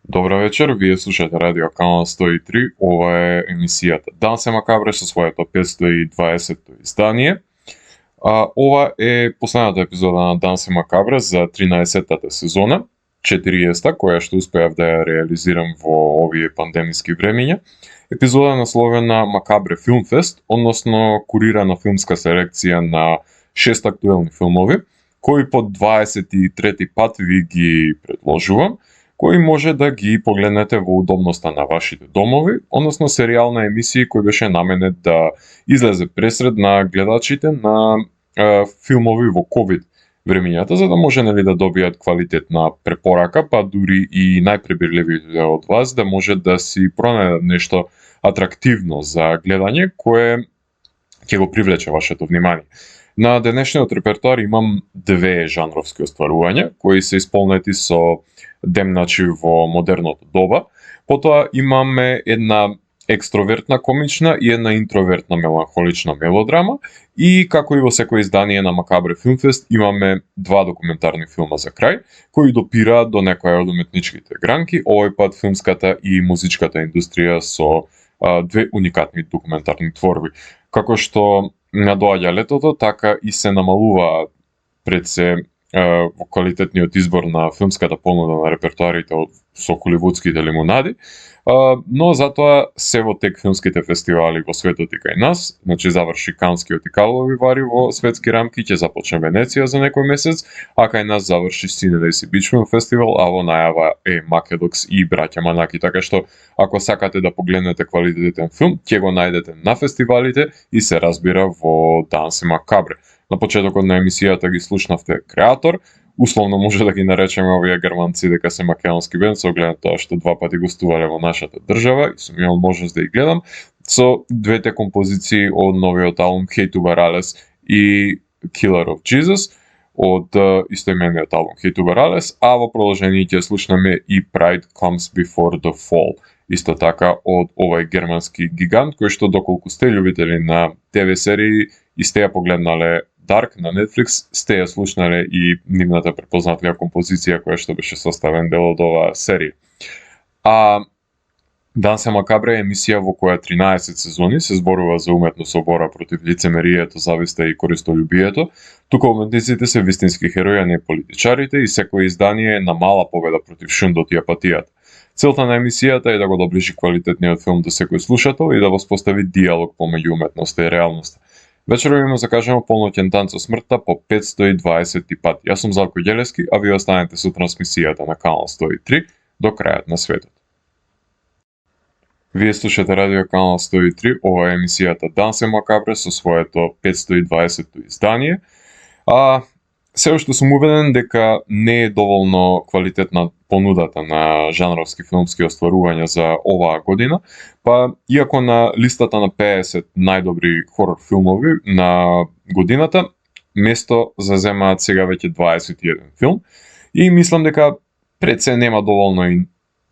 Добра вечер, вие слушате Радио Канал 103, ова е емисијата Дан се макабре со своето 520-то издание. Ова е последната епизода на Дан се макабре за 13-тата сезона, 40-та, која што успеав да ја реализирам во овие пандемиски времиња. Епизода насловена Макабре Филмфест, односно курирана филмска селекција на 6 актуелни филмови, кои по 23 пат ви ги предложувам, кои може да ги погледнете во удобноста на вашите домови, односно серијал на емисии кој беше наменет да излезе пресред на гледачите на филмови во ковид времињата, за да може нели да добијат квалитетна препорака, па дури и најпребирливите од вас да може да си пронајдат нешто атрактивно за гледање кое ќе го привлече вашето внимание. На денешниот репертоар имам две жанровски остварувања кои се исполнети со демначи во модерното доба. Потоа имаме една екстровертна комична и една интровертна меланхолична мелодрама и како и во секој издание на Макабре Филмфест имаме два документарни филма за крај кои допираат до некоја од уметничките гранки, овој пат филмската и музичката индустрија со две уникатни документарни творби. Како што надоаѓа летото, така и се намалува пред се во квалитетниот избор на филмската понуда на репертоарите со холивудските лимунади, но затоа се во тек филмските фестивали во светот и кај нас, значи заврши Канскиот и Карлови вари во светски рамки, ќе започне Венеција за некој месец, а кај нас заврши Cinedesi Beach Film Festival, а во најава е Македокс и браќа Манаки, така што ако сакате да погледнете квалитетен филм, ќе го најдете на фестивалите и се разбира во Дан се макабре. На почетокот на емисијата ги слушнавте Креатор, условно може да ги наречеме овие германци дека се македонски бенд, со оглед на тоа што два пати гостувале во нашата држава и сум имал можност да ги гледам, со двете композиции од новиот албум Hate to Barales и Killer of Jesus, од истоимениот албум Hate to Barales, а во продолжение ќе слушнеме и Pride Comes Before the Fall, исто така од овој германски гигант, кој што доколку сте љубители на ТВ серии и сте ја погледнале Dark на Netflix, сте ја слушнале и нивната препознатлива композиција која што беше составен дел од оваа серија. Дан се макабре е емисија во која 13 сезони се зборува за уметно собора против лицемерието, зависта и користолюбието, тука уметниците се вистински херои, а не политичарите и секој издание е на мала победа против шундот и апатијата. Целта на емисијата е да го доближи квалитетниот филм до секој слушател и да воспостави диалог помеѓу уметноста и реалноста. Вечерва има закажемо полноќен танц со смртта по 520 пат. Јас сум Залко Ѓелевски, а вие останете со трансмисијата на Канал 103 до крајот на светот. Вие слушате Радио Канал 103, ова е емисијата Дан се макабре со своето 520-то издание. Се уште сум убеден дека не е доволно квалитетна понудата на жанровски филмски остварувања за оваа година, па иако на листата на 50 најдобри хорор филмови на годината, место заземаат сега веќе 21 филм и мислам дека пред се нема доволно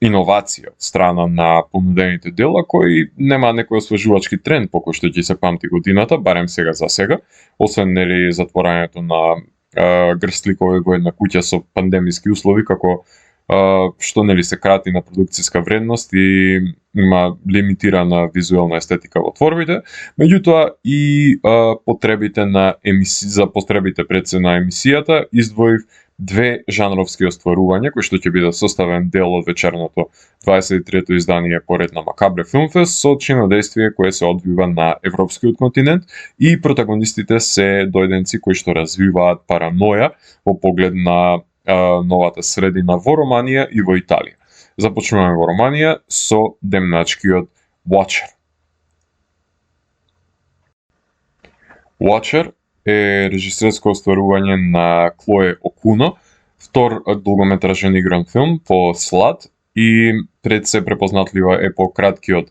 иновација од страна на понудените дела кои нема некој освежувачки тренд по кој што ќе се памти годината, барем сега за сега, освен нели затворањето на грстликови во една куќа со пандемиски услови, како што нели се крати на продукцијска вредност и има лимитирана визуелна естетика во творбите, меѓутоа и потребите на за потребите пред се на емисијата издвоив две жанровски остварувања кои што ќе бидат составен дел од вечерното 23-то издание поред на Макабре Филмфест со чинодействие кое се одвива на европскиот континент и протагонистите се дојденци кои што развиваат параноја во поглед на новата средина во Романија и во Италија. Започнуваме во Романија со демначкиот Watcher. Watcher е режисерско остварување на Клое Окуно, втор долгометражен игран филм по Слад и пред се препознатлива е по краткиот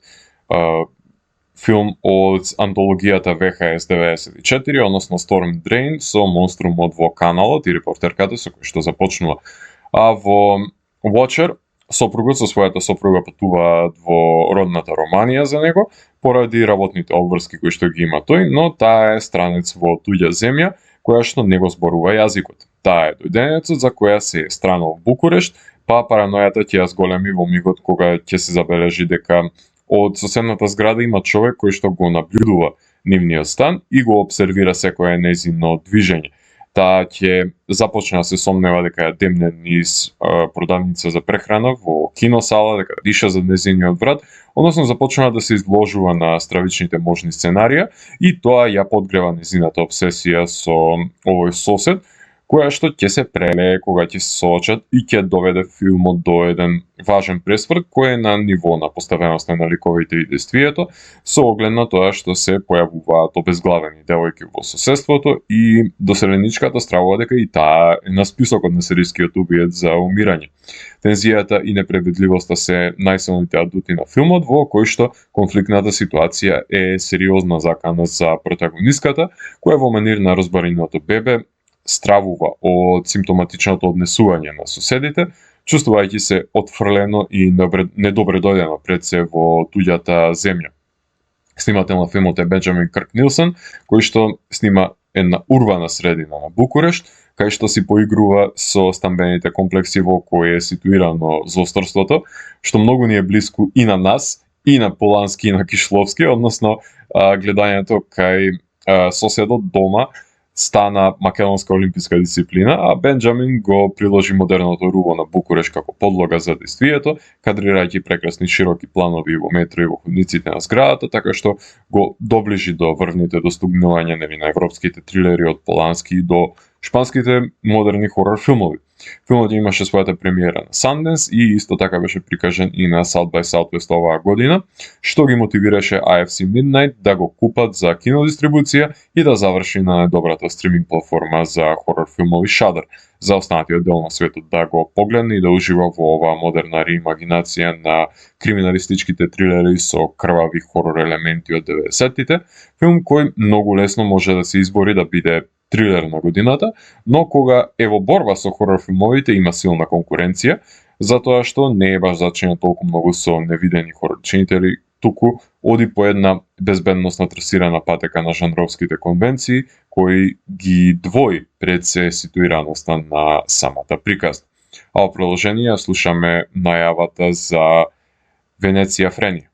филм од антологијата VHS 94, односно Storm Drain со монструмот во каналот и репортерката со кој што започнува. А во Watcher сопругот со својата сопруга патуваат во родната Романија за него, поради работните обврски кои што ги има тој, но таа е странец во туѓа земја, која што не го зборува јазикот. Таа е дојденецот за која се е странал в Букурешт, па паранојата ќе ја зголеми во мигот кога ќе се забележи дека од соседната зграда има човек кој што го набљудува нивниот стан и го обсервира секое нејзино движење. Таа ќе започне да се сомнева дека ја демне низ продавница за прехрана во киносала, дека диша за нејзиниот врат, односно започнува да се изложува на стравичните можни сценарија и тоа ја подгрева нејзината обсесија со овој сосед, која што ќе се прелее кога ќе се соочат и ќе доведе филмот до еден важен пресврт кој е на ниво на поставеност на ликовите и действието, со оглед на тоа што се појавуваат обезглавени девојки во соседството и доселеничката стравува дека и таа е на списокот на серискиот убиец за умирање. Тензијата и непредвидливоста се најсилните адути на филмот, во кој што конфликтната ситуација е сериозна закана за протагониската, која во манир на розбариното бебе стравува од симптоматичното однесување на соседите, чувствувајќи се отфрлено и недобре дојдено пред се во туѓата земја. Снимател на филмот е Бенџамин Крк Нилсен, кој што снима една урбана средина на Букурешт, кај што си поигрува со стамбените комплекси во кои е ситуирано злосторството, што многу ни е блиску и на нас, и на Полански, и на Кишловски, односно гледањето кај соседот дома стана македонска олимписка дисциплина, а Бенџамин го приложи модерното руво на Букуреш како подлога за действието, кадрирајќи прекрасни широки планови во метро и во ходниците на зградата, така што го доближи до врвните достигнувања на европските трилери од Полански и до шпанските модерни хорор филмови. Филмот имаше својата премиера на Sundance и исто така беше прикажан и на South by Southwest оваа година, што ги мотивираше AFC Midnight да го купат за кинодистрибуција и да заврши на најдобрата стриминг платформа за хорор филмови Shudder, за останатиот дел на светот да го погледне и да ужива во оваа модерна реимагинација на криминалистичките трилери со крвави хорор елементи од 90-тите, филм кој многу лесно може да се избори да биде трилер на годината, но кога е во борба со хорор филмовите има силна конкуренција, затоа што не е баш зачинен толку многу со невидени хорор чинители, туку оди по една безбедносно трасирана патека на жанровските конвенции, кои ги двои пред се ситуираноста на самата приказна. А во продолжение слушаме најавата за Венеција Френија.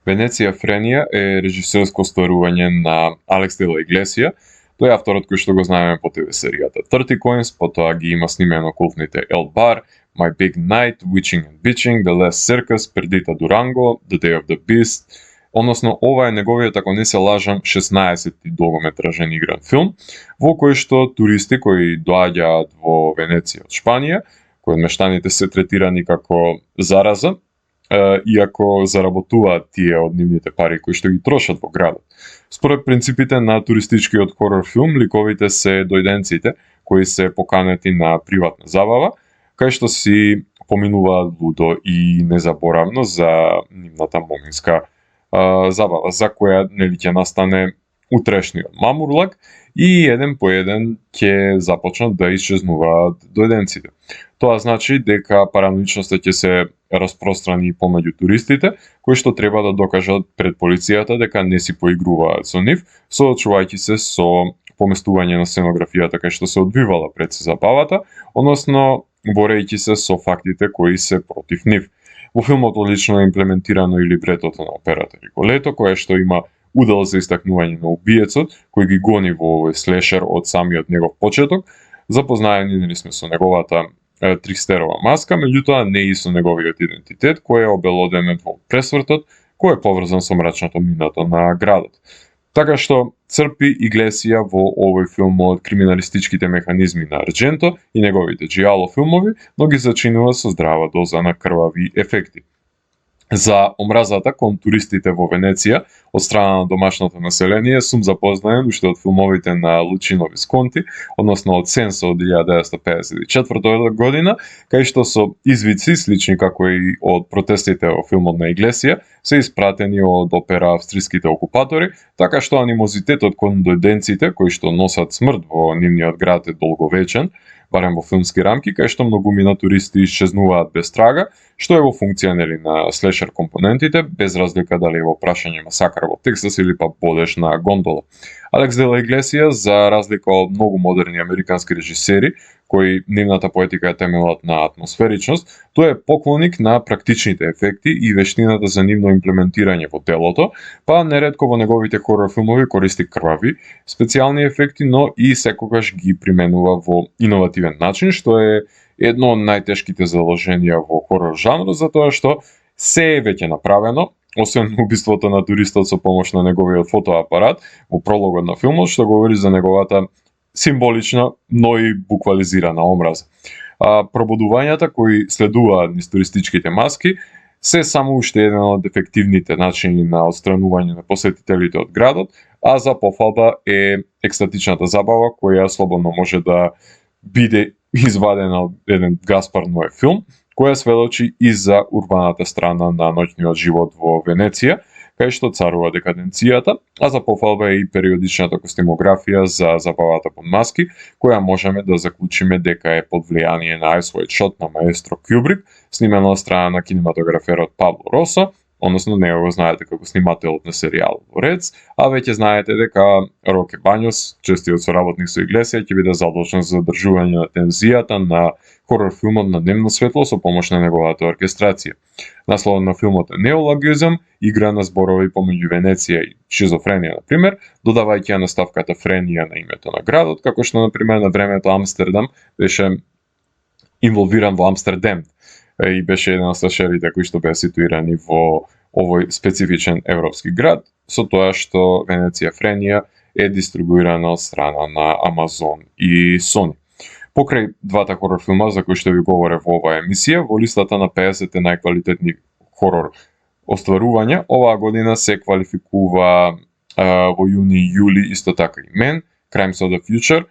Венеција Френија е режисерско остварување на Алекс де ла Иглесија. Тој е авторот кој што го знаеме по ТВ серијата 30 Coins, потоа ги има снимено култните El Bar, My Big Night, Witching and Bitching, The Last Circus, Perdita Durango, The Day of the Beast. Односно, ова е неговиот, ако не се лажам, 16-ти долгометражен игран филм, во кој што туристи кои доаѓаат во Венеција од Шпанија, кои мештаните се третирани како зараза, иако заработуваат тие од нивните пари кои што ги трошат во градот. Според принципите на туристичкиот хорор филм, ликовите се дојденците кои се поканети на приватна забава, кај што си поминуваат лудо и незаборавно за нивната моминска забава, за која нели ќе настане утрешниот мамурлак и еден по еден ќе започнат да исчезнуваат дојденците. Тоа значи дека параноичноста ќе се распространи помеѓу туристите, кои што треба да докажат пред полицијата дека не си поигруваат со нив, соочувајќи се со поместување на сценографијата кај што се одвивала пред се забавата, односно борејќи се со фактите кои се против нив. Во филмот одлично е имплементирано и либретото на операта Риголето, кое што има удел за истакнување на убиецот, кој ги гони во овој слешер од самиот негов почеток. Запознаени нели сме со неговата трикстерова маска, меѓутоа не и со неговиот идентитет, кој е обелоденет во пресвртот, кој е поврзан со мрачното минато на градот. Така што црпи Иглесија во овој филм од криминалистичките механизми на Ардженто и неговите джијало филмови, но ги зачинува со здрава доза на крвави ефекти. За омразата кон туристите во Венеција од страна на домашното население сум запознаен уште од филмовите на Лучино Висконти, односно од Сенсо од 1954 година, кај што со извици слични како и од протестите во филмот на Иглесија се испратени од опера австриските окупатори, така што анимозитетот кон дојденците кои што носат смрт во нивниот град е долговечен, барем во филмски рамки, кај што многумина туристи исчезнуваат без трага, што е во функција нели на слешер компонентите, без разлика дали е во прашање масакар во Тексас или па бодеж на гондола. Алекс де ла Иглесија, за разлика од многу модерни американски режисери, кои нивната поетика е темелат на атмосферичност, тој е поклоник на практичните ефекти и вештината за нивно имплементирање во делото, па неретко во неговите хорор филмови користи крвави, специјални ефекти, но и секогаш ги применува во иновативен начин, што е едно од најтешките задолженија во хорор жанрот, затоа што се е веќе направено, освен убиството на туристот со помош на неговиот фотоапарат во прологот на филмот, што говори за неговата символична, но и буквализирана омраза. Пробудувањата кои следуваат низ туристичките маски се само уште еден од ефективните начини на отстранување на посетителите од градот, а за пофалба е екстатичната забава која слободно може да биде извадена од еден Гаспар Ноe филм, која сведочи и за урбаната страна на ноќниот живот во Венеција, кај што царува декаденцијата, а за пофалба е и периодичната костимографија за забавата под маски, која можеме да заклучиме дека е под влијание на Eyes Wide Shut на маестро Кјубрик, снимено од страна на кинематограферот Пабло Росо, односно него го знаете како снимателот на серијал Дворец, а веќе знаете дека Роке Бањос, честиот соработник со Иглесија, ќе биде задолжен за задржување на тензијата на хорор филмот на дневно светло со помош на неговата оркестрација. Насловот на филмот е неологизам, игра на зборови помеѓу Венеција и шизофренија, например, додавајќи ја наставката френија на името на градот, како што, например, на времето Амстердам беше инволвиран во Амстердам и беше еден од слешерите кои што беа ситуирани во овој специфичен европски град, со тоа што Венеција френија е дистрибуирана од страна на Амазон и Sony. Покрај двата хорор филма за кои што ви говорев во оваа емисија, во листата на 50 најквалитетни хорор остварувања, оваа година се квалификува во јуни и јули исто така и Men, Crimes of the Future,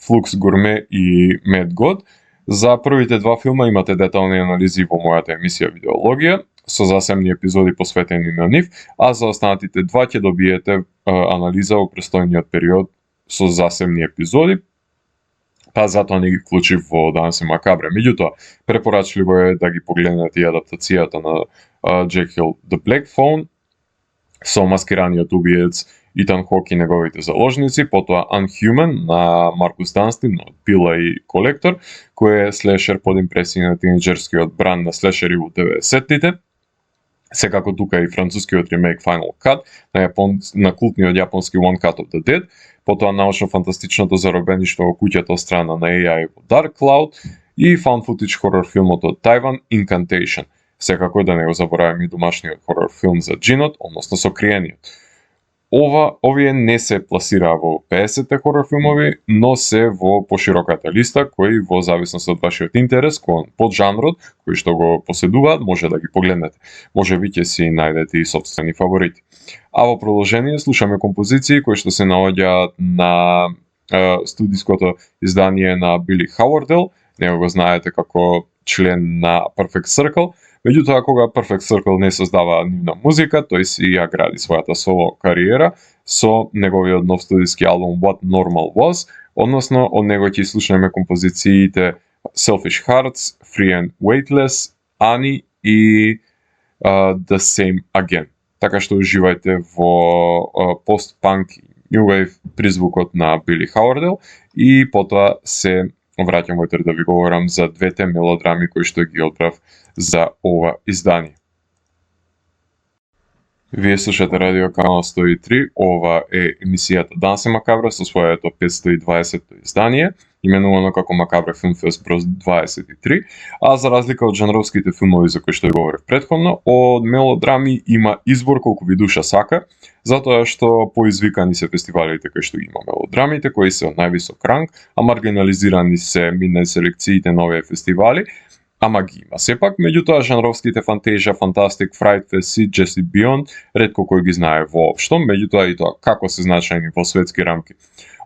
Flux Gourmet и Mad God. За првите два филма имате детални анализи во мојата емисија Видеологија, со засебни епизоди посветени на нив, а за останатите два ќе добиете анализа во престојниот период со засебни епизоди, па затоа не ги вклучив во Данс и Макабре. Меѓутоа, препорачливо е да ги погледнете и адаптацијата на Jekyll the Black Phone со маскираниот убиец Итан Хок и неговите заложници, потоа Unhuman на Маркус Данстин од Пила и Колектор, кој е слешер под импресија на тинеџерскиот бранд на слешери во 90-тите. Секако тука и францускиот ремейк Final Cut на култниот јапонски One Cut of the Dead, потоа научно-фантастичното заробеништво во куќата од страна на AI во Dark Cloud и found footage хорор филмот од Тајван Incantation. Секако да не го забораваме и домашниот хорор филм за Джинот, односно Сокриениот. Овие не се пласираа во 50-те хорор филмови, но се во пошироката листа, кои во зависност од вашиот интерес, кон поджанрот, кој што го поседуваат, може да ги погледнете. Може би ќе си најдете и собствени фаворити. А во продолжение слушаме композиции кои што се наоѓаат на студиското издание на Били Хауардел, него го знаете како член на Perfect Circle. Меѓутоа, кога Perfect Circle не создава нивна музика, тој си ја гради својата соло кариера со неговиот нов студиски албум What Normal Was, односно од него ќе слушнеме композициите Selfish Hearts, Free and Weightless, Annie и The Same Again. Така што уживајте во пост-панк и New Wave призвукот на Били Хауардел и потоа се враќам утре да ви говорам за двете мелодрами кои што ги одбрав за ова издание. Вие слушате Радио Канал 103, ова е емисијата Данс и Макабре со своето 520-то издание, именувано како Макабре Филмфест број 23, а за разлика од жанровските филмови за кои што говорев претходно, од мелодрами има избор колку ви душа сака, затоа што поизвикани се фестивалите кои што има мелодрамите, кои се од највисок ранг, а маргинализирани се мине селекциите на овие фестивали, ама ги има сепак, меѓутоа жанровските Fantasia, Fantastic, Fright Fest и Jesse Beyond ретко кој ги знае воопшто, меѓутоа и тоа како се значајни во светски рамки.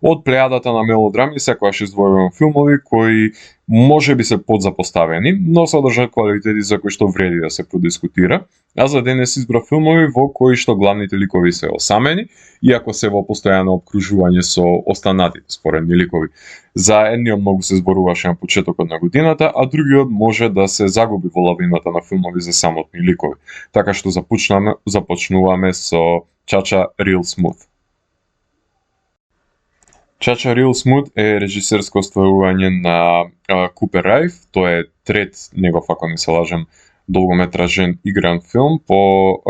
Од плејадата на мелодрами секогаш издвојувам филмови кои може би се подзапоставени, но содржат квалитети за кои што вреди да се продискутира, а за денес избрав филмови во кои што главните ликови се осамени, иако се во постојано обкружување со останатите споредни ликови. За едниот многу се зборуваше на почетокот на годината, а другиот може да се загуби во лавината на филмови за самотни ликови. Така што започнуваме со Чача Real Smooth. Чача Рил Смут е режисерско стварување на Купер Рајф. Тоа е трет негов, ако не се лажам, долгометражен игран филм по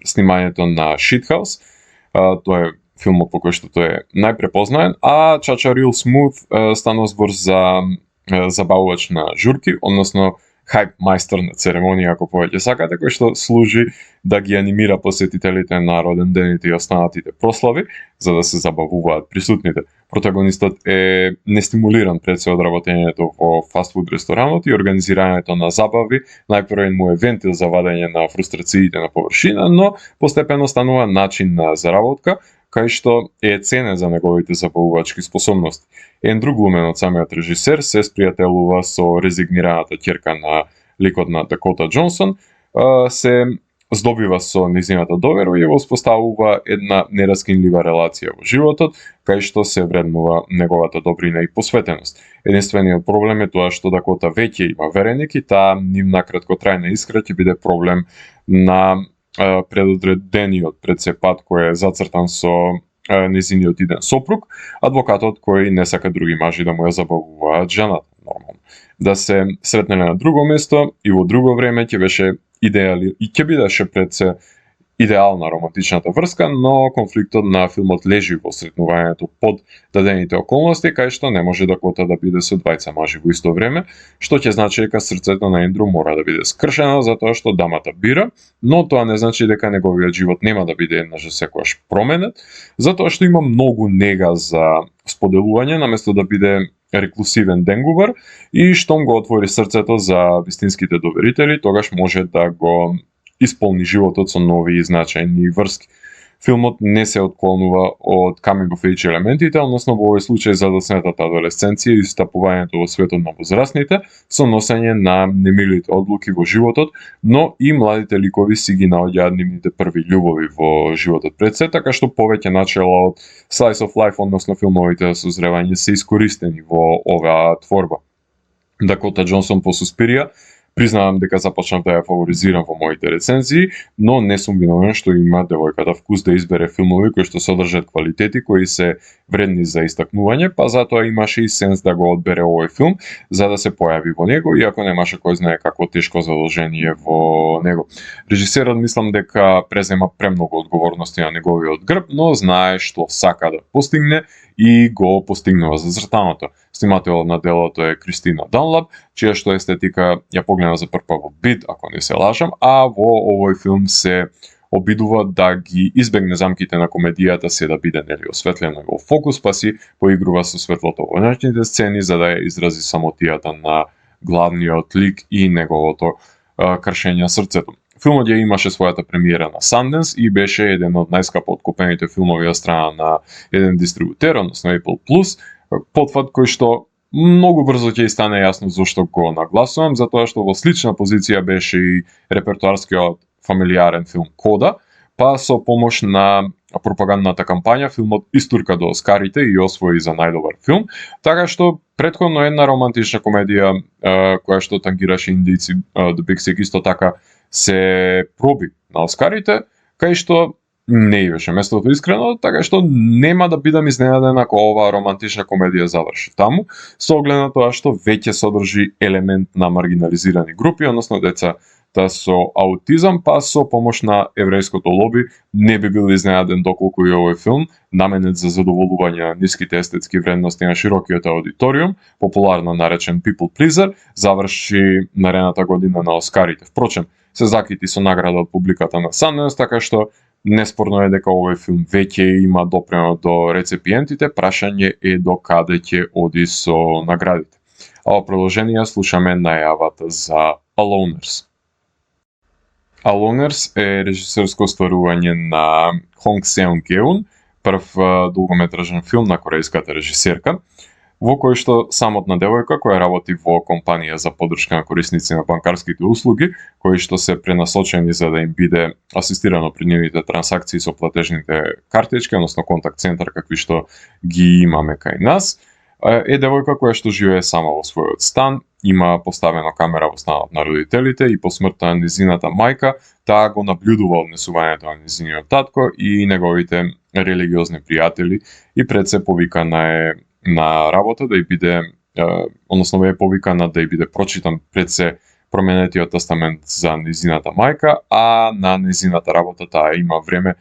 снимањето на Shithouse. Тоа е филмот по кој што тој е најпрепознаен, а Чача Рил Смут станува збор за забавувач на журки, односно хајп мајстор на церемонија, ако повеќе сакате, кој што служи да ги анимира посетителите на роден дените и останатите прослави, за да се забавуваат присутните. Протагонистот е нестимулиран пред се од работењето во фастфуд ресторанот и организирањето на забави. Најпрвен му е вентил за вадење на фрустрациите на површина, но постепено станува начин на заработка, кај што е ценен за неговите забавувачки способности. Еден друг глумен од самиот режисер се спријателува со резигнираната ќерка на ликот на Дакота Џонсон, се здобива со незината доверба и воспоставува една нераскинлива релација во животот, кај што се вреднува неговата добрина и посветеност. Единствениот проблем е тоа што Дакота веќе има вереник и таа нивна краткотрајна искра ќе биде проблем на предодредениот пред-се-пат кој е зацртан со незиниот иден сопруг, адвокатот кој не сака други мажи да му ја забавуваат жената, нормално. Да се сретнеле на друго место и во друго време ќе беше ќе бидеше пред се идеална романтичната врска, но конфликтот на филмот лежи во сретнувањето под дадените околности, кај што не може Дакота да биде со двајца мажи во исто време, што ќе значи дека срцето на Ендру мора да биде скршено затоа што дамата бира, но тоа не значи дека неговиот живот нема да биде еднаш за секогаш променет, затоа што има многу нега за споделување наместо да биде реклусивен денгубар и штом го отвори срцето за вистинските доверители, тогаш може да го исполни животот со нови и значајни врски. Филмот не се отклонува од coming of age елементите, односно во овој случај задоцнетата адолесценција и стапувањето во светот на возрастните со носење на немилите одлуки во животот, но и младите ликови си ги наоѓаат нивните први љубови во животот пред се, така што повеќе начела од slice of life, односно филмовите за созревање се искористени во оваа творба. Дакота Џонсон по Суспирија признавам дека започнав да ја фаворизирам во моите рецензии, но не сум виновен што има девојката вкус да избере филмови кои што содржат квалитети кои се вредни за истакнување, па затоа имаше и сенс да го одбере овој филм за да се појави во него, иако немаше кој знае какво тешко задолжение во него. Режисерот мислам дека презема премногу одговорности на неговиот грб, но знае што сака да постигне и го постигнува зацртаното. Снимателот на делото е Кристина Данлап, чија што естетика ја погледна за прв пат во Бит, ако не се лажам, а во овој филм се обидува да ги избегне замките на комедијата, се да биде нели осветлено во фокус, па си поигрува со светлото во ночните сцени за да ја изрази самотијата на главниот лик и неговото кршење срцето. Филмот ја имаше својата премиера на Sundance и беше еден од најскапо откупените филмови од страна на еден дистрибутер, односно Apple Plus, потфат кој што многу брзо ќе стане јасно зошто го нагласувам, затоа што во слична позиција беше и репертуарскиот фамилиарен филм Кода, па со помош на пропагандната кампања филмот истурка до Оскарите и освои за најдобар филм, така што претходно една романтична комедија која што тангираше индици The Big Sick исто така се проби на Оскарите, кај што не беше местото искрено, така што нема да бидам изненаден ако оваа романтична комедија заврши таму, со оглед на тоа што веќе содржи елемент на маргинализирани групи, односно деца со аутизам, па со помош на еврејското лоби не би бил изненаден доколку и овој филм, наменет за задоволување на ниските естетски вредности на широкиот аудиториум, популарно наречен People Pleaser, заврши наредната година на Оскарите. Впрочем, се закити со награда од публиката на Sundance, така што неспорно е дека овој филм веќе има допринос до рецепиентите, прашање е до каде ќе оди со наградите. А во продолжение слушаме најавата за Aloners. Aloners е режисерско стварување на Хонг Сеун-геун, прв долгометражен филм на корејската режисерка, во кој што самотна девојка која работи во компанија за поддршка на корисници на банкарските услуги, кои што се пренасочени за да им биде асистирано при нивните трансакции со платежните картички, односно контакт центар какви што ги имаме кај нас, е девојка која што живее сама во својот стан има поставена камера во станот на родителите и по смртта на незината мајка, таа го наблюдува однесувањето на незиниот татко и неговите религиозни пријатели и пред се повикана е на работа да ја биде, односно бе повикана да ја биде прочитан пред се променетиот тестамент за незината мајка, а на незината работа таа има време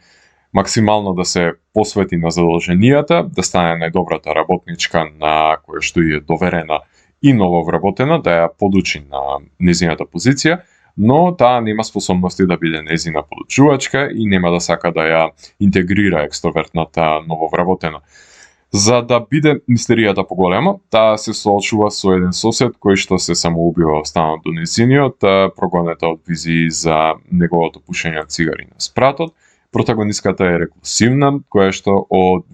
максимално да се посвети на задолженијата, да стане најдобрата работничка на која што е доверена и нововработена, да ја подучи на незината позиција, но таа нема способности да биде незина подучувачка и нема да сака да ја интегрира екстровертната нововработена. За да биде мистеријата поголема, таа се соочува со еден сосед кој што се самоубива во станот до незиниот, прогонета од визии за неговото пушење цигари на спратот. Протагониската е реклусивна, која што од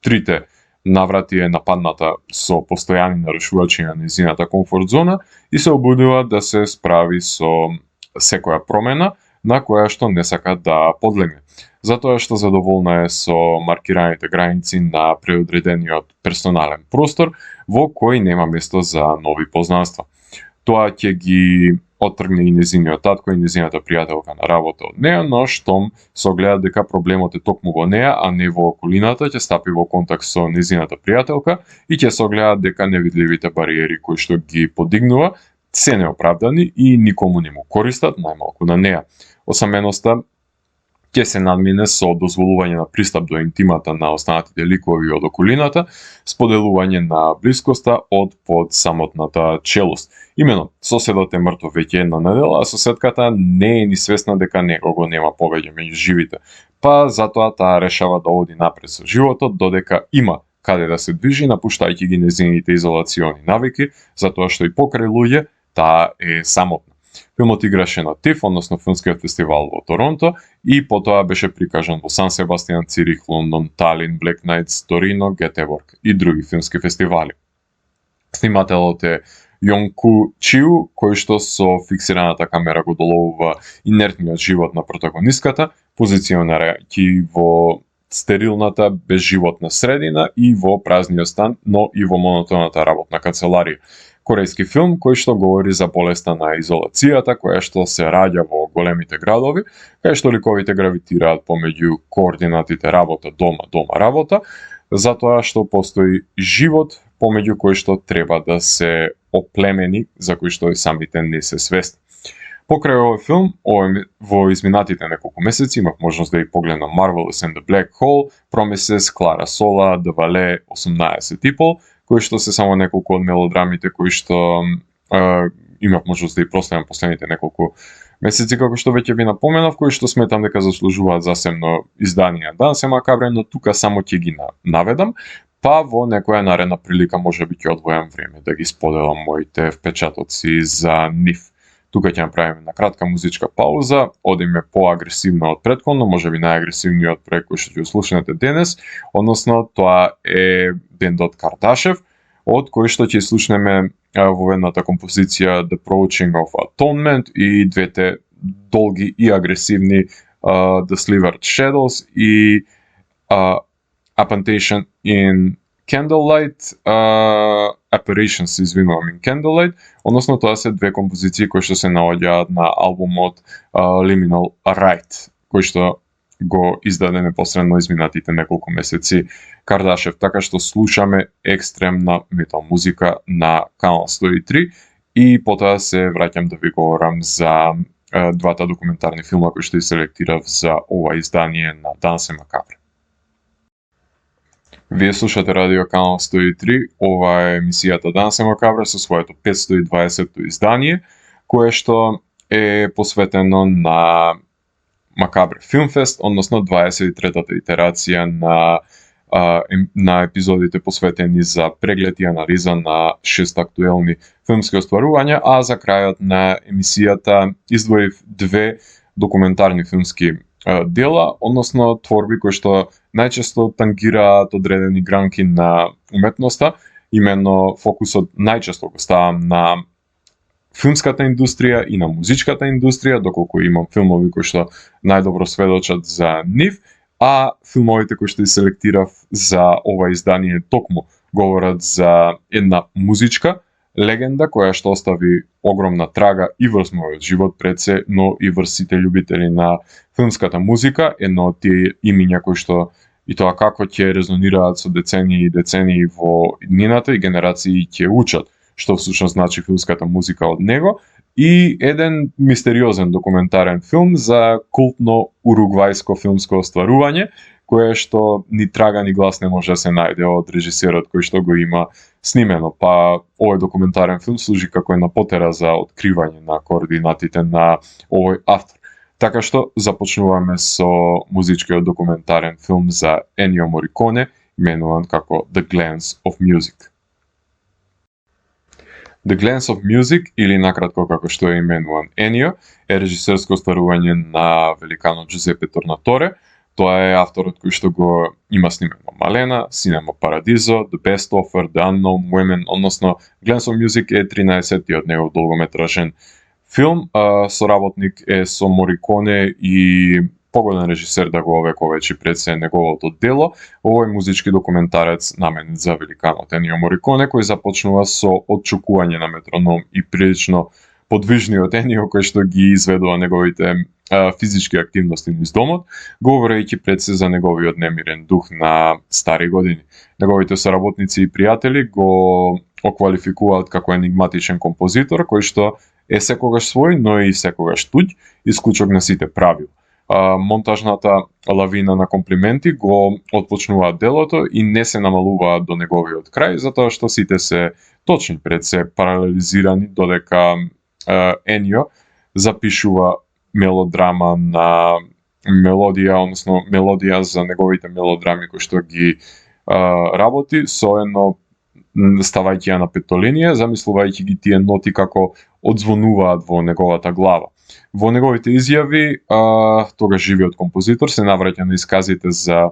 трите наврати е нападната со постојани нарушувачи на незината комфорт зона и се обудува да се справи со секоја промена на која што не сака да подлегне. Затоа што задоволна е со маркираните граници на преодредениот персонален простор во кој нема место за нови познанства. Тоа ќе ги оттргне и незиниот татко и незината пријателка на работа од неа, но штом согледа дека проблемот е токму во неа, а не во околината, ќе стапи во контакт со незината пријателка и ќе согледа дека невидливите бариери кои што ги подигнува се неоправдани и никому не му користат, најмалку на неа. Осаменоста ќе се надмине со дозволување на пристап до интимата на останатите ликови од околината, споделување на блискоста од под самотната челост. Имено, соседот е мртов веќе една недела, а соседката не е ни свесна дека некого нема повеќе меѓу живите. Па затоа таа решава да оди напред со животот, додека има каде да се движи, напуштајќи ги незините изолациони навики, затоа што и покрај луѓе таа е самотна. Филмот играше на ТИФ, односно филмскиот фестивал во Торонто, и потоа беше прикажан во Сан Себастијан, Цирих, Лондон, Талин, Блек Најтс, Торино, Гетеборг и други филмски фестивали. Снимателот е Јонку Чиу, кој што со фиксираната камера го доловува инертниот живот на протагониската, позиционирајќи во стерилната, безживотна средина и во празниот стан, но и во монотонната работна канцеларија. Корејски филм кој што говори за болеста на изолацијата, која што се раѓа во големите градови, кај што ликовите гравитираат помеѓу координатите работа, дома, дома, работа, затоа што постои живот помеѓу кој што треба да се оплемени, за кој што и самите не се свесни. Покрај овој филм, во изминатите неколку месеци имав можност да ја погледнам Marvelous and the Black Hole, Promises, Клара Сола, The Valet, 18 People, кои што се само неколку од мелодрамите кои што имав можност да ја проследам последните неколку месеци, како што веќе ви напоменав, кои што сметам дека заслужуваат засебно издание. Данас е макабре, но тука само ќе ги наведам, па во некоја наредна прилика можеби ќе одвојам време да ги споделам моите впечатоци за нив. Тука ќе направиме на кратка музичка пауза, одиме поагресивно од претходно, можеби најагресивниот проект кој што ќе слушнете денес, односно тоа е бендот Кардашев, од кој што ќе слушнеме во едната композиција The Approaching of Atonement и двете долги и агресивни The Slivered Shadows и Apparition in Candlelight, Apparitions, извинувам, in Candlelight, односно тоа се две композиции кои што се наоѓаат на албумот Liminal Right, кој што го издаде непосредно изминатите неколку месеци Кардашев, така што слушаме екстремна метал музика на Канал 103 и потоа се враќам да ви говорам за двата документарни филма кои што ја селектирав за ова издание на Данас е макабре. Вие слушате Радио Канал 103, ова е емисијата Данас е макабре со своето 520-то издание, кое што е посветено на Макабре Филмфест, односно 23-та итерација на епизодите посветени за преглед и анализа на 6 актуелни филмски остварувања, а за крајот на емисијата издвоив две документарни филмски дела, односно творби кои што најчесто тангираат одредени гранки на уметноста, именно фокусот најчесто го ставам на филмската индустрија и на музичката индустрија, доколку имам филмови кои што најдобро сведочат за нив, а филмовите кои што селектирав за ова издание токму говорат за една музичка Легенда која што остави огромна трага и врз мојот живот пред се, но и врз сите љубители на филмската музика, едно од тие имиња кои што и тоа како ќе резонираат со децении и децении во иднината и генерации ќе учат што всушност значи филмската музика од него, и еден мистериозен документарен филм за култно уругвајско филмско остварување, кое што ни трага ни глас не може да се најде од режисерот кој што го има снимено, па овој документарен филм служи како една потера за откривање на координатите на овој автор. Така што започнуваме со музичкиот документарен филм за Енио Мориконе, именуван како The Glance of Music. The Glance of Music, или накратко како што е именуван Енио, е режисерско остварување на великанот Джузепе Торнаторе. Тоа е авторот кој што го има снимено Малена, Cinema Paradiso, The Best Offer, The Unknown Women, односно Glance of Music е 13-тиот негов долгометражен филм. Соработник е со Мориконе и погоден режисер да го овековечи пред се неговото дело. Овој музички документарец наменет за великанот Енио Мориконе, кој започнува со отчукување на метроном и прилично подвижниот Енио кој што ги изведува неговите физички активности низ домот, говорејќи пред се за неговиот немирен дух на стари години. Неговите соработници и пријатели го оквалификуваат како енигматичен композитор кој што е секогаш свој, но и секогаш туѓ, исклучок на сите правила. Монтажната лавина на комплименти го отпочнуваат делото и не се намалуваат до неговиот крај, затоа што сите се точни, пред се паралелизирани, додека Енио запишува мелодрама на мелодија, односно мелодија за неговите мелодрами кои што ги работи со едно ставајќи ја на петолинија, замислувајќи ги тие ноти како одзвонуваат во неговата глава. Во неговите изјави, тогаш живиот композитор се навраќа на исказите за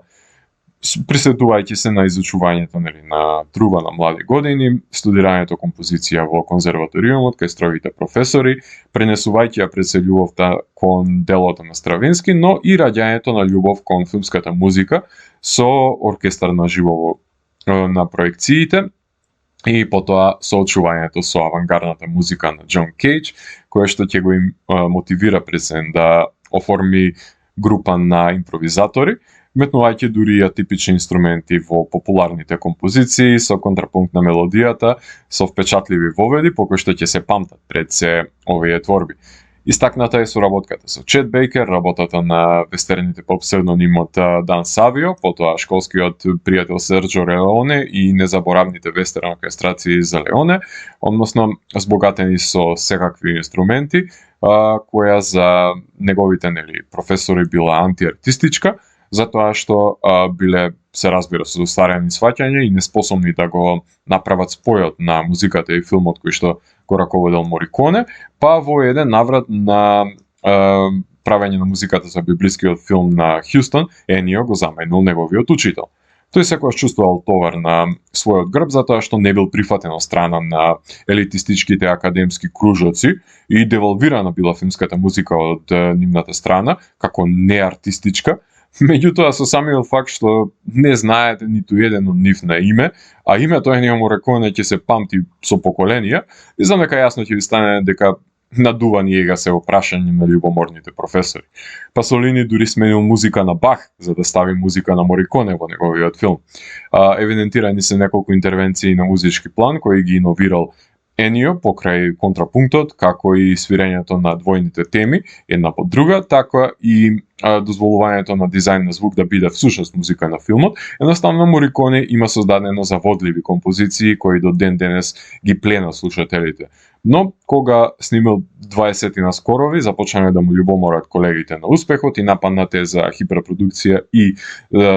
присетувајќи се на изучувањето на труба на млади години, студирањето композиција во конзерваториумот кај строгите професори, пренесувајќи ја пред се љубовта кон делото на Стравински, но и раѓањето на љубов кон филмската музика со оркестар на живо на проекциите, и потоа соочувањето со авангардната музика на Џон Кейдж, која што ќе го мотивира пресен да оформи група на импровизатори, метнувајќи дури и атипични инструменти во популарните композиции со контрапункт на мелодијата, со впечатливи воведи по кои што ќе се памтат пред се овие творби. Истакната е соработката со Чет Бейкер, работата на вестерните под псевдонимот Дан Савио, потоа школскиот пријател Серджо Леоне и незаборавните вестерн оркестрации за Леоне, односно збогатени со секакви инструменти, која за неговите професори била антиартистичка, затоа што биле, се разбира, со застарени сваќања и неспособни да го направат спојот на музиката и филмот кој што го раководел Мориконе, па во еден наврат на правење на музиката за библискиот филм на Хјустон, Енио го заменил неговиот учител. Тој секогаш чувствувал товар на својот грб затоа што не бил прифатен од страна на елитистичките академски кружоци и девалвирана била филмската музика од нивната страна како неартистичка. Меѓутоа, со самиот факт што не знаете ниту еден од нив на име, а името Енио Мориконе ќе се памти со поколенија, и знам дека јасно ќе ви стане дека надувани ега се опрашање на љубоморните професори. Пасолини дури сменил музика на Бах за да стави музика на Мориконе во неговиот филм. Евидентирани се неколку интервенции на музички план кои ги иновирал Енио покрај контрапунктот, како и свирењето на двојните теми, една по друга, така и дозволувањето на дизајн на звук да биде всушност музика на филмот. Едноставно Мориконе има создадено заводливи композиции кои до ден денес ги пленат слушателите. Но кога снимил 20 скорови, започнале да му љубоморат колегите на успехот и нападнате за хиперпродукција и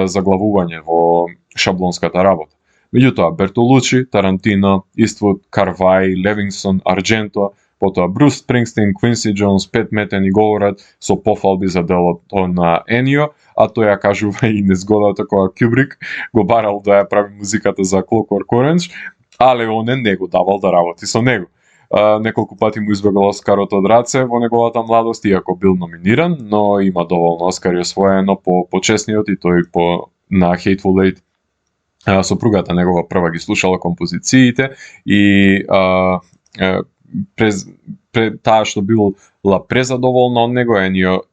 заглавување во шаблонската работа. Меѓутоа, Бертолучи, Тарантино, Иствуд, Карвај, Левингсон, Ардженто, потоа Брус Спрингстин, Квинси Џонс, Пет Метени говорат со пофалби за делото на Енио, а тој ја кажува и незгодата кога Кюбрик го барал да ја прави музиката за Clockwork Orange, а Леоне не го давал да работи со него. Неколку пати му избегал Оскарот од раце во неговата младост, иако бил номиниран, но има доволно Оскари освоено по почесниот и тој на Hateful Eight. сопругата негова прва ги слушала композициите и таа што била презадоволна од него,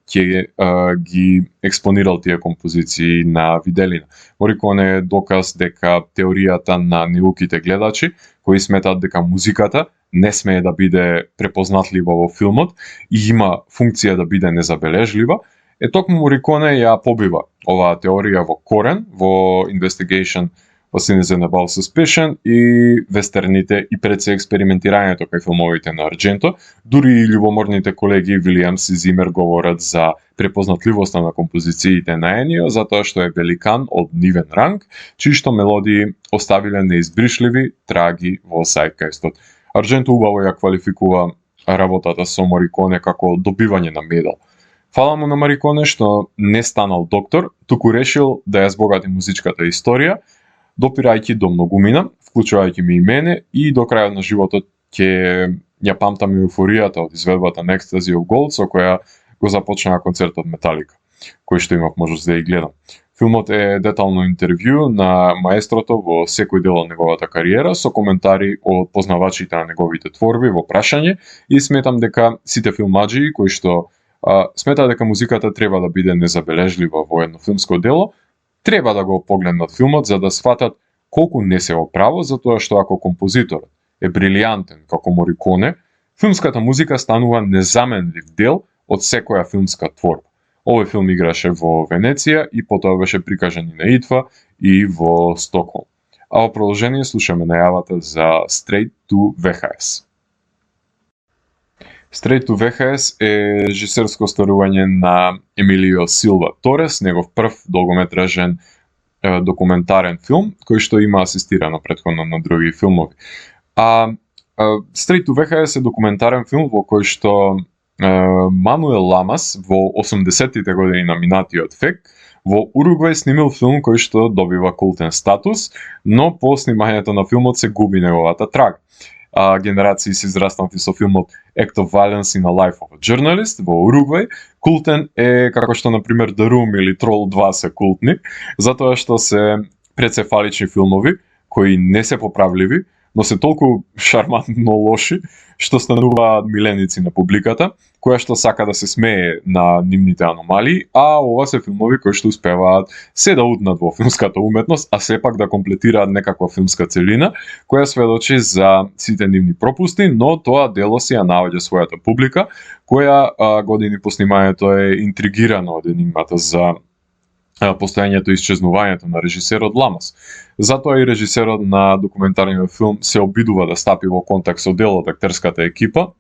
ќе ги експонирал тие композиции на виделина. Мориконе е доказ дека теоријата на неуките гледачи, кои сметаат дека музиката не смее да биде препознатлива во филмот и има функција да биде незабележлива, токму Мориконе ја побива оваа теорија во корен, во Investigation was Citizen About Suspicion и вестерните и пред се експериментирањето кај филмовите на Ардженто, дури и љубоморните колеги Вилијамс и Зимер говорат за препознатливоста на композициите на Енио, затоа што е великан од нивен ранг, чиишто мелодии оставиле неизбришливи траги во зајкајстот. Ардженто убаво ја квалификува работата со Мориконе како добивање на медал. Фала му на Мориконе што не станал доктор, туку решил да ја збогати музичката историја, допирајќи до многумина, вклучувајќи ми и мене, и до крајот на животот ќе ја памтам еуфоријата од изведбата на Ecstasy of Gold, со која го започнаа концертот Металика, кој што имав можност да ја гледам. Филмот е детално интервју на маестрото во секој дел од неговата кариера, со коментари од познавачите на неговите творби во прашање, и сметам дека сите филмаџии кои што сметаат дека музиката треба да биде незабележлива во едно филмско дело, треба да го погледнат филмот за да сфатат колку не се во право, затоа што ако композиторот е брилијантен како Мориконе, филмската музика станува незаменлив дел од секоја филмска творба. Овој филм играше во Венеција и потоа беше прикажан и на ИТФА и во Стокхолм. А во продолжение слушаме најавата за Straight to VHS. Straight to VHS е режисерско стварување на Емилио Силва Торес, негов прв долгометражен документарен филм, кој што има асистирано претходно на други филмови. Straight to VHS е документарен филм во кој што Мануел Ламас во 80-тите години на минатиот век во Уругвај снимил филм кој што добива култен статус, но по снимањето на филмот се губи неговата трага. Генерации се израснати со филмот Act of Violence in a Life of a Journalist во Уругвај. Култен е како што, например, The Room или Troll 2 се култни, затоа што се прецефалични филмови кои не се поправливи, но се толку шармантно лоши, што стануваат миленици на публиката, која што сака да се смее на нивните аномалии, а ова се филмови кои што успеваат се да утнат во филмската уметност, а сепак да комплетираат некаква филмска целина, која сведочи за сите нивни пропусти, но тоа дело си ја наоѓа својата публика, која години по снимањето е интригирана од енигмата за постојањето и исчезнувањето на режисерот Ламас. Затоа и режисерот на документарниот филм се обидува да стапи во контакт со дел од актерската екипа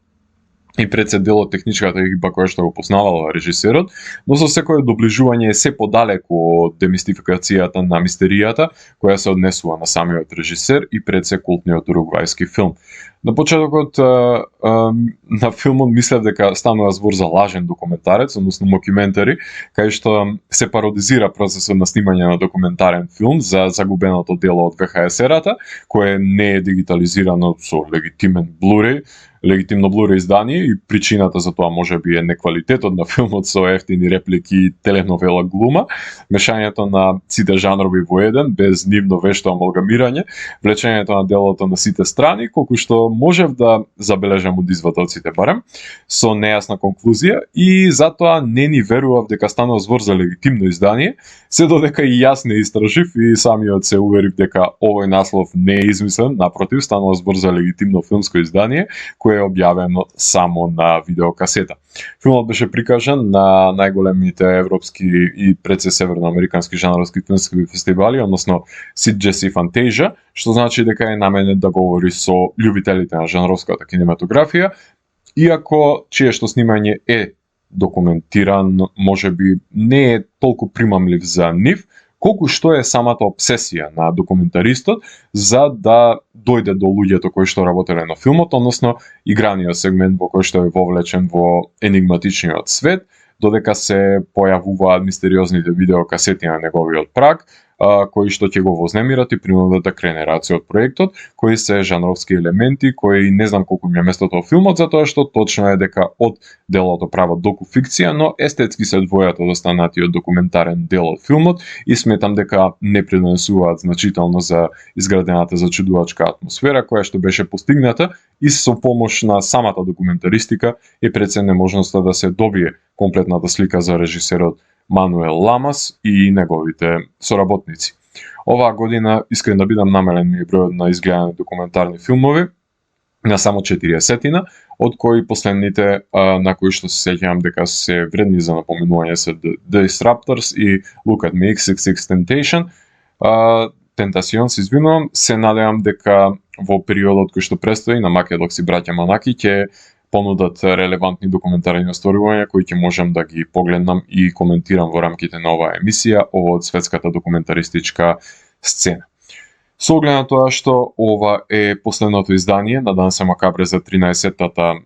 и пред се дел од техничката екипа која што го познавала режисерот, но со секое доближување е се подалеку од демистификацијата на мистеријата која се однесува на самиот режисер и пред се култниот уругвајски филм. На почетокот на филмот мислев дека станува збор за лажен документарец, односно мокюментари, кај што се пародизира процесот на снимање на документарен филм за загубеното дело од VHS-ерата, кое не е дигитализирано со легитимен Blu-ray, легитимно Blu-ray издание, и причината за тоа можеби е неквалитетот на филмот со ефтини реплики и теленовела глума, мешањето на сите жанрови во еден без нивно вешто амалгамирање, влечењето на делото на сите страни, колку што можев да забележам од извадоците барем, со нејасна конклузија, и затоа не ни верував дека станува збор за легитимно издание, се додека и јас не истражив и самиот се уверив дека овој наслов не е измислен, напротив, станува збор за легитимно филмско издание, кое е објавено само на видеокасета. Филмот беше прикажан на најголемите европски и пред се северноамерикански жанровски филмски фестивали, односно Sitges и Fantasia, што значи дека е наменет да говори со љубителите на жанровската кинематографија, иако чие што снимање е документиран, можеби не е толку примамлив за нив, колку што е самата обсесија на документаристот за да дојде до луѓето кои што работеле на филмот, односно играниот сегмент во кој што е вовлечен во енигматичниот свет, додека се појавуваат мистериозните видеокасети на неговиот праг, кои што ќе го вознемират и принудат да крене рација од проектот, кои се жанровски елементи, кои не знам колку ми е местото во филмот, затоа што точно е дека од делото прават доку-фикција, но естетски се одвојат од останатиот документарен дел од филмот и сметам дека не придонесуваат значително за изградената зачудувачка атмосфера која што беше постигната и со помош на самата документаристика е преценена можноста да се добие комплетната слика за режисерот Мануел Ламас и неговите соработници. Оваа година, искрен да бидам, намален ми е бројот на изгледани документарни филмови, на само 40, од кои последните на кои што се сеќавам дека се вредни за напоменување се The Disruptors и Look at Me XXX Tentacion, се извинувам, се надевам дека во периодот кој што престои на македонски браќа Манаки ќе понудат релевантни документарни остварувања кои ќе можам да ги погледнам и коментирам во рамките на оваа емисија од светската документаристичка сцена. Со оглед на тоа што ова е последното издание на Дансе Макабре за 13-тата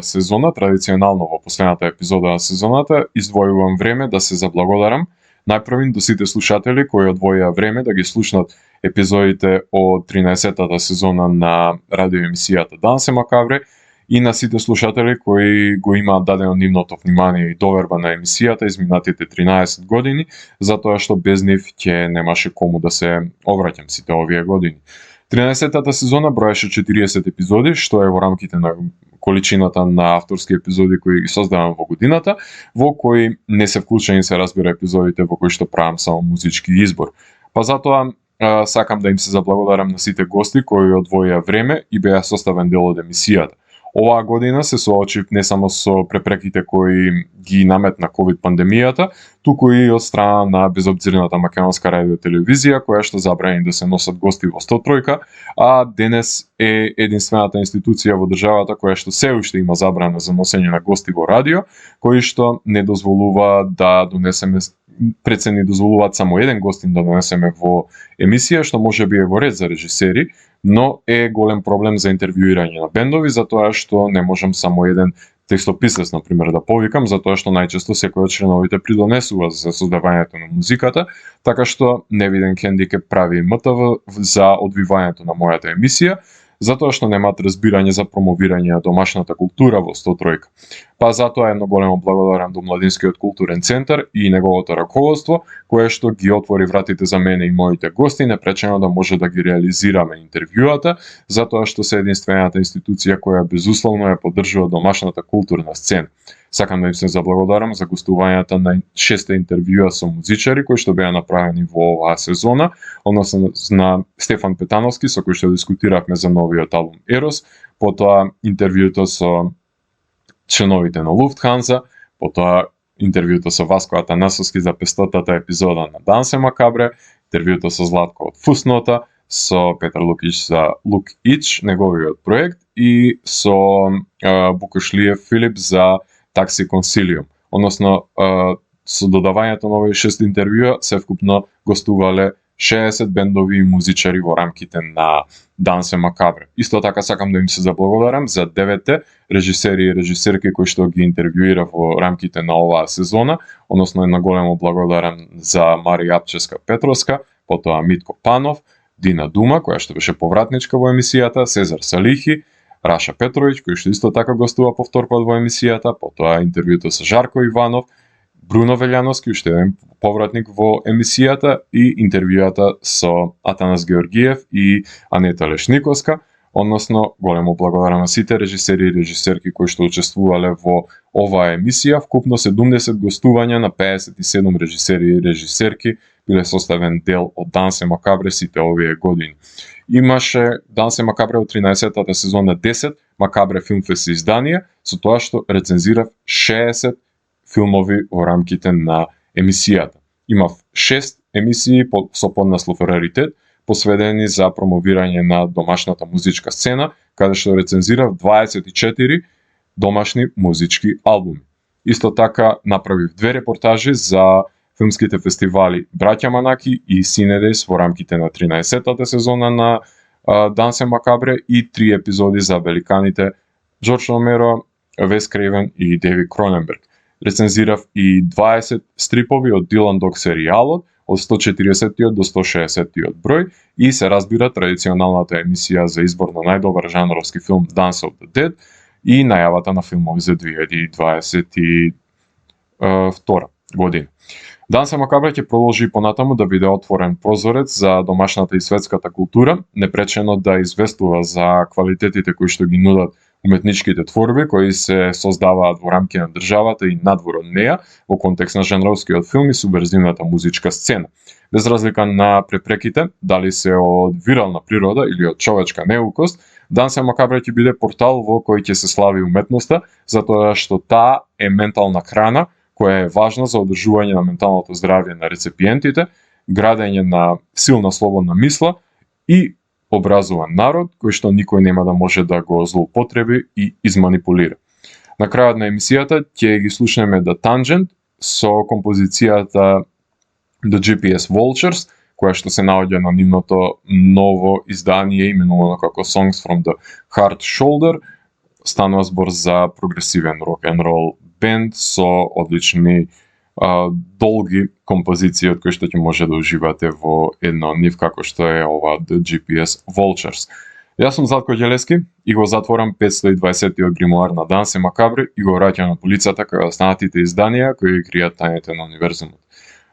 сезона, традиционално во последната епизода на сезоната, издвојувам време да се заблагодарам најпрвин до сите слушатели кои одвоија време да ги слушнат епизодите од 13-тата сезона на радиоемисијата Дансе Макабре и на сите слушатели кои го имаат дадено нивното внимание и доверба на емисијата изминатите 13 години, затоа што без нив ќе немаше кому да се обраќам сите овие години. 13-тата сезона броеше 40 епизоди, што е во рамките на количината на авторски епизоди кои ги создавам во годината, во кои не се вклучени, се разбира, епизодите во кои што правам само музички избор. Па затоа сакам да им се заблагодарам на сите гости кои одвоија време и беа составен дел од емисијата. Оваа година се соочив не само со препреките кои ги наметна ковид пандемијата, туку и од страна на безобзирната македонска радиотелевизија која што забрани да се носат гости во 103, а денес е единствената институција во државата која што се уште има забрана за носење на гости во радио, кои што не дозволува да донесеме прецени дозволуваат само еден гостин да донесеме во емисија, што може би е во ред за режисери, но е голем проблем за интервјуирање на бендови, затоа што не можам само еден текстописец, например, да повикам, затоа што најчесто секој од членовите придонесува за создавањето на музиката, така што невиден хендикеп прави МТВ за одвивањето на мојата емисија, затоа што немаат разбирање за промовирање на домашната култура во 103. Па затоа едно големо благодарам до Младинскиот културен центар и неговото раководство, кое што ги отвори вратите за мене и моите гости, непречено да може да ги реализираме интервјуата, затоа што се единствената институција која безусловно ја поддржува домашната културна сцена. Сакам да им се заблагодарам за гостувањата на 6 интервјуа со музичари кои што беа направени во оваа сезона, односно на Стефан Петановски со кој што дискутиравме за новиот албум Ерос, потоа интервјуто со членовите на Луфтханза, потоа интервјуто со Васко Атанасовски за 500-та епизода на Дансе Макабре, интервјуто со Златко од Фуснota, со Петар Лукич за Лук Ич, неговиот проект, и со Букушлиев Филип за Такси Консилиум. Односно, со додавањето на овие 6 интервјуа се вкупно гостувале 60 бендови и музичари во рамките на Дансе Макабре. Исто така сакам да им се заблагодарам за 9 режисери и режисерки кои што ги интервјуира во рамките на оваа сезона, односно една големо благодарам за Марија Апческа Петровска, потоа Митко Панов, Дина Дума, која што беше повратничка во емисијата, Сезар Салихи, Раша Петровиќ, кој што исто така гостува повторпат во емисијата, потоа интервјуто со Жарко Иванов, Бруно Велјановски, уште еден повратник во емисијата, и интервјуата со Атанас Георгиев и Анета Лешниковска, односно големо благодарам на сите режисери и режисерки кои што учествувале во оваа емисија, вкупно 70 гостувања на 57 режисери и режисерки биле составен дел од Дансе Макабре сите овие години. Имаше Дансе Макабре од 13-тата сезона 10 Макабре Филмфест издание, со тоа што рецензирав 60 филмови во рамките на емисијата. Имав 6 емисии со поднаслов Раритет, посветени за промовирање на домашната музичка сцена, каде што рецензирав 24 домашни музички албуми. Исто така направив 2 репортажи за филмските фестивали Браќа Манаки и Синедес во рамките на 13-тата сезона на Дансе Макабре и 3 епизоди за великаните Джордж Ромеро, Вес Крейвен и Деви Кроненберг. Рецензирав и 20 стрипови од Дилан Дог серијалот, од 140 до 160 број и се разбира традиционалната емисија за избор на најдобар жанровски филм Dance of the Dead и најавата на филмови за 2022 година. Дансе Макабре ќе продолжи понатаму да биде отворен прозорец за домашната и светската култура, непречено да известува за квалитетите кои што ги нудат уметничките творби кои се создаваат во рамки на државата и надвор од неја во контекст на жанровскиот филм и субверзивната музичка сцена. Без разлика на препреките, дали се од вирална природа или од човечка неукост, Дансе Макабре ќе биде портал во кој ќе се слави уметноста, затоа што таа е ментална храна која е важна за одржување на менталното здравје на реципиентите, градење на силна слободна мисла и образован народ, кој што никој нема да може да го злоупотреби и изманипулира. На крајот на емисијата ќе ги слушнеме The Tangent со композицијата The GPS Vultures, која што се наоѓа на нивното ново издание именувано како Songs from the Hard Shoulder. Станува збор за прогресивен рок-н-рол бенд со одлични долги композиции од кои што ќе може да уживате во едно од нив како што е ова The GPS Vultures. Јас сум Зlatko Ѓелески и го затворам 520-тиот гримуар на Дансе Макабре и го враќам на полицата кај останатите изданија кои ги кријат тајните на универзумот.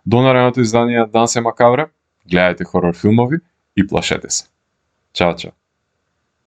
До наредното издание Дансе Макабре, гледајте хорор филмови и плашете се. Чао, чао.